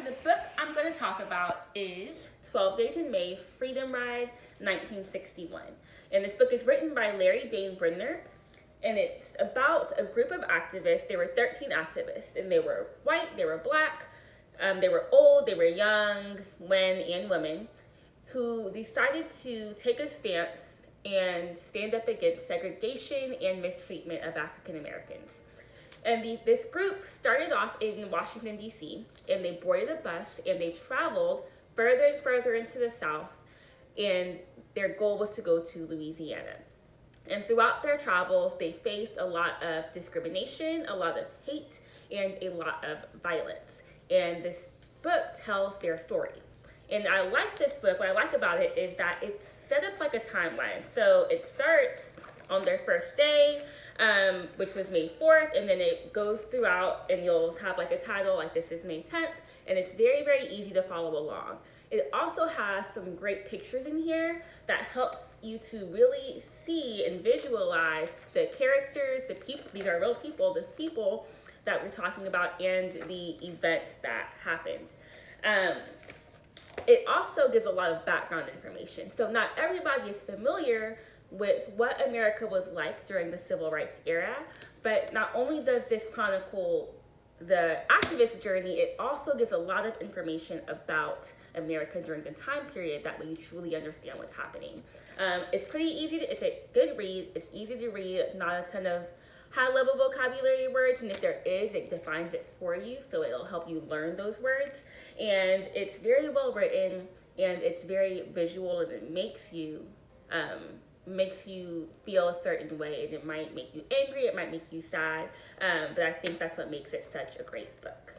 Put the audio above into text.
The book I'm going to talk about is 12 Days in May, Freedom Ride, 1961. And this book is written by Larry Dane Brenner, and it's about a group of activists. There were 13 activists, and they were white, they were black, they were old, they were young, men and women, who decided to take a stance and stand up against segregation and mistreatment of African Americans. And this group started off in Washington, D.C., and they boarded a bus and they traveled further and further into the South, and their goal was to go to Louisiana. And throughout their travels, they faced a lot of discrimination, a lot of hate, and a lot of violence. And this book tells their story. And I like this book. What I like about it is that it's set up like a timeline. So it starts on their first day, which was May 4th, and then it goes throughout, and you'll have like a title like this is May 10th, and it's very, very easy to follow along. It also has some great pictures in here that help you to really see and visualize the characters, the people, these are real people, the people that we're talking about, and the events that happened. It also gives a lot of background information. So not everybody is familiar with what America was like during the Civil Rights era, but not only does this chronicle the activist journey, it also gives a lot of information about America during the time period. That way you truly understand what's happening. It's pretty easy, it's a good read, it's easy to read, not a ton of high-level vocabulary words, and if there is, it defines it for you, so it'll help you learn those words. And it's very well written, and it's very visual, and it makes you feel a certain way, and it might make you angry, it might make you sad, but I think that's what makes it such a great book.